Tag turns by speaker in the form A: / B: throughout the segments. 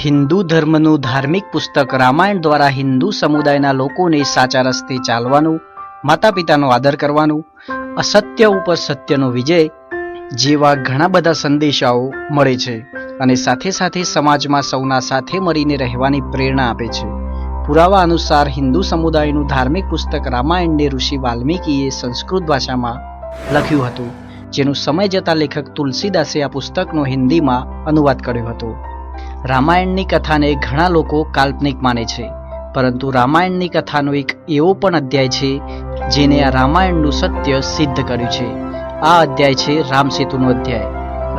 A: હિન્દુ ધર્મનું ધાર્મિક પુસ્તક રામાયણ દ્વારા હિન્દુ સમુદાયના લોકોને સાચા રસ્તે ચાલવાનું, માતા પિતાનો આદર કરવાનું, અસત્ય ઉપર સત્યનો વિજય જેવા ઘણા બધા સંદેશાઓ મળે છે અને સાથે સાથે સમાજમાં સૌના સાથે મળીને રહેવાની પ્રેરણા આપે છે. પુરાવા અનુસાર હિન્દુ સમુદાયનું ધાર્મિક પુસ્તક રામાયણને ઋષિ વાલ્મીકીએ સંસ્કૃત ભાષામાં લખ્યું હતું, જેનું સમય જતા લેખક તુલસીદાસે આ પુસ્તકનો હિન્દીમાં અનુવાદ કર્યો હતો. રામાયણની કથાને ઘણા લોકો કાલ્પનિક માને છે, પરંતુ રામાયણની કથાનો એક એવો પણ અધ્યાય છે જેને આ રામાયણનું સત્ય સિદ્ધ કર્યું છે. આ અધ્યાય છે રામસેતુનો અધ્યાય.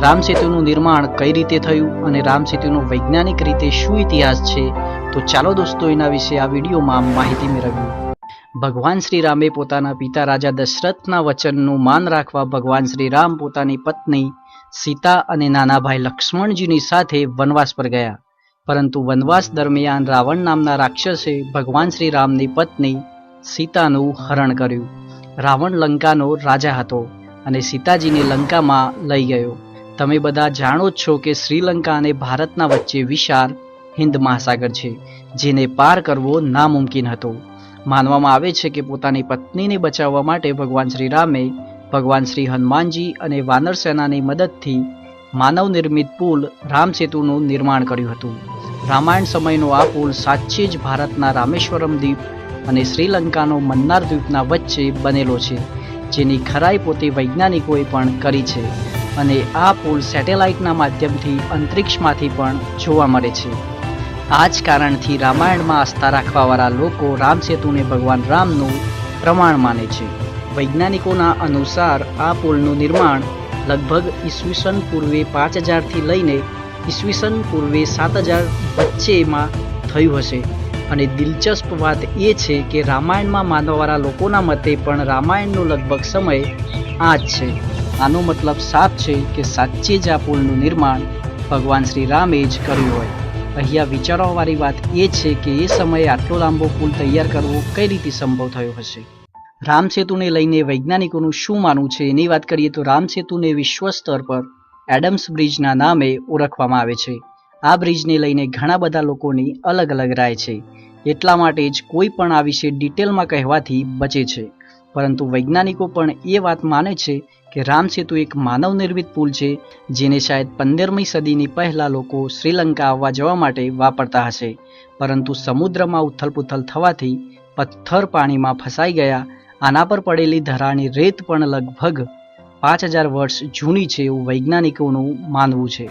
A: રામસેતુનું નિર્માણ કઈ રીતે થયું અને રામસેતુનો વૈજ્ઞાનિક રીતે શું ઇતિહાસ છે, તો ચાલો દોસ્તો એના વિશે આ વિડીયોમાં માહિતી મેળવીએ. ભગવાન શ્રી રામે પોતાના પિતા રાજા દશરથના વચનનું માન રાખવા ભગવાન શ્રી રામ પોતાની પત્ની સીતા અને નાના ભાઈ લક્ષ્મણજીની સાથે વનવાસ પર ગયા. પરંતુ વનવાસ દરમિયાન રાવણ નામના રાક્ષસે ભગવાન શ્રી રામની પત્ની સીતાનું હરણ કર્યું. રાવણ લંકાનો રાજા હતો અને સીતાજીને લંકામાં લઈ ગયો. તમે બધા જાણો જ છો કે શ્રીલંકા અને ભારતના વચ્ચે વિશાળ હિન્દ મહાસાગર છે, જેને પાર કરવો નામુમકિન હતો. માનવામાં આવે છે કે પોતાની પત્નીને બચાવવા માટે ભગવાન શ્રી રામે ભગવાન શ્રી હનુમાનજી અને વાનર સેનાની મદદથી માનવ નિર્મિત પુલ રામસેતુનું નિર્માણ કર્યું હતું. રામાયણ સમયનો આ પુલ સાચે જ ભારતના રામેશ્વરમ દ્વીપ અને શ્રીલંકાનો મન્નાર દ્વીપના વચ્ચે બનેલો છે, જેની ખરાઈ પોતે વૈજ્ઞાનિકોએ પણ કરી છે અને આ પુલ સેટેલાઇટના માધ્યમથી અંતરિક્ષમાંથી પણ જોવા મળે છે. આ જ કારણથી રામાયણમાં આસ્થા રાખવાવાળા લોકો રામસેતુને ભગવાન રામનું પ્રમાણ માને છે. વૈજ્ઞાનિકોના અનુસાર આ પુલનું નિર્માણ લગભગ ઈસવીસન પૂર્વે 5000થી લઈને ઈસવીસન પૂર્વે 7000 વચ્ચેમાં થયું હશે. અને દિલચસ્પ વાત એ છે કે રામાયણમાં માનવાવાળા લોકોના મતે પણ રામાયણનો લગભગ સમય આ જ છે. આનો મતલબ સાફ છે કે સાચે જ આ પુલનું નિર્માણ ભગવાન શ્રી રામે જ કર્યું હોય. અહીંયા વિચારવાવાળી વાત એ છે કે એ સમયે આટલો લાંબો પુલ તૈયાર કરવો કઈ રીતે સંભવ થયો હશે. રામસેતુને લઈને વૈજ્ઞાનિકોનું શું માનવું છે એની વાત કરીએ તો રામસેતુને વિશ્વ સ્તર પર એડમ્સ બ્રિજના નામે ઓળખવામાં આવે છે. આ બ્રિજને લઈને ઘણા બધા લોકોની અલગ અલગ રાય છે, એટલા માટે જ કોઈ પણ આ વિશે ડિટેલમાં કહેવાથી બચે છે. પરંતુ વૈજ્ઞાનિકો પણ એ વાત માને છે કે રામસેતુ એક માનવ નિર્મિત પુલ છે, જેને શાયદ 15મી સદીની પહેલાં લોકો શ્રીલંકા આવવા જવા માટે વાપરતા હશે. પરંતુ સમુદ્રમાં ઉથલપુથલ થવાથી પથ્થર પાણીમાં ફસાઈ ગયા. આના પર પડેલી ધરાની રેત પણ લગભગ 5000 વર્ષ જૂની છે એવું વૈજ્ઞાનિકોનું માનવું છે.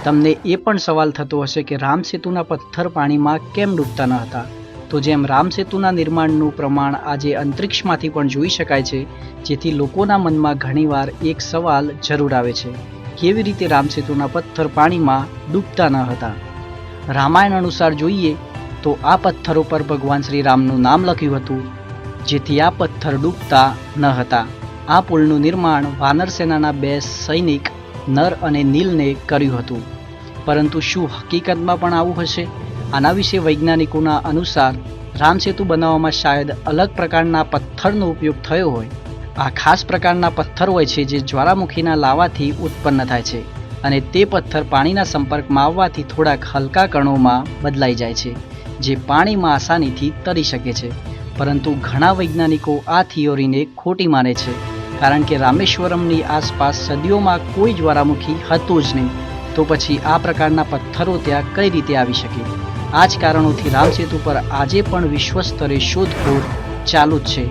A: તમને એ પણ સવાલ થતો હશે કે રામસેતુના પથ્થર પાણીમાં કેમ ડૂબતા ન હતા? તો જેમ રામસેતુના નિર્માણનું પ્રમાણ આજે અંતરિક્ષમાંથી પણ જોઈ શકાય છે, જેથી લોકોના મનમાં ઘણીવાર એક સવાલ જરૂર આવે છે, કેવી રીતે રામસેતુના પથ્થર પાણીમાં ડૂબતા ન હતા? રામાયણ અનુસાર જોઈએ તો આ પથ્થરો પર ભગવાન શ્રી રામનું નામ લખ્યું હતું, જેથી આ પથ્થર ડૂબતા ન હતા. આ પુલનું નિર્માણ વાનર સેનાના 2 સૈનિક નર અને નીલને કર્યું હતું. પરંતુ શું હકીકતમાં પણ આવું હશે? આના વિશે વૈજ્ઞાનિકોના અનુસાર રામસેતુ બનાવવામાં શાયદ અલગ પ્રકારના પથ્થરનો ઉપયોગ થયો હોય. આ ખાસ પ્રકારના પથ્થર હોય છે જે જ્વાળામુખીના લાવાથી ઉત્પન્ન થાય છે અને તે પથ્થર પાણીના સંપર્કમાં આવવાથી થોડાક હલકા કણોમાં બદલાઈ જાય છે, જે પાણીમાં આસાનીથી તરી શકે છે. પરંતુ ઘણા વૈજ્ઞાનિકો આ થિયોરીને ખોટી માને છે, કારણ કે રામેશ્વરમની આસપાસ સદીઓમાં કોઈ જ્વાળામુખી હતું જ નહીં. તો પછી આ પ્રકારના પથ્થરો ત્યાં કઈ રીતે આવી શકે? આ જ કારણોથી રામસેતુ પર આજે પણ વિશ્વ સ્તરે શોધખોળ ચાલુ જ છે.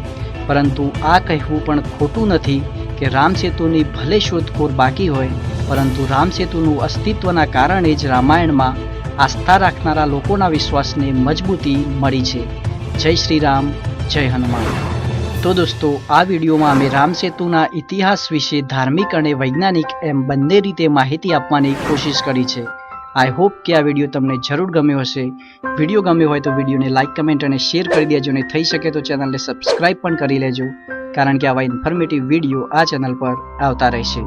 A: પરંતુ આ કહેવું પણ ખોટું નથી કે રામસેતુની ભલે શોધખોળ બાકી હોય, પરંતુ રામસેતુનું અસ્તિત્વના કારણે જ રામાયણમાં આસ્થા રાખનારા લોકોના વિશ્વાસને મજબૂતી મળી છે. જય શ્રી રામ, જય હનુમાન. તો દોસ્તો, આ વિડીયોમાં અમે રામસેતુના ઇતિહાસ વિશે ધાર્મિક અને વૈજ્ઞાનિક એમ બંને રીતે માહિતી આપવાની કોશિશ કરી છે. આઈ હોપ કે આ વિડીયો તમને જરૂર ગમ્યો હશે. વિડીયો ગમ્યો હોય તો વિડીયોને લાઇક, કમેન્ટ અને શેર કરી દેજો અને થઈ શકે તો ચેનલને સબસ્ક્રાઈબ પણ કરી લેજો, કારણ કે આવા ઇન્ફોર્મેટિવ વિડીયો આ ચેનલ પર આવતા રહેશે.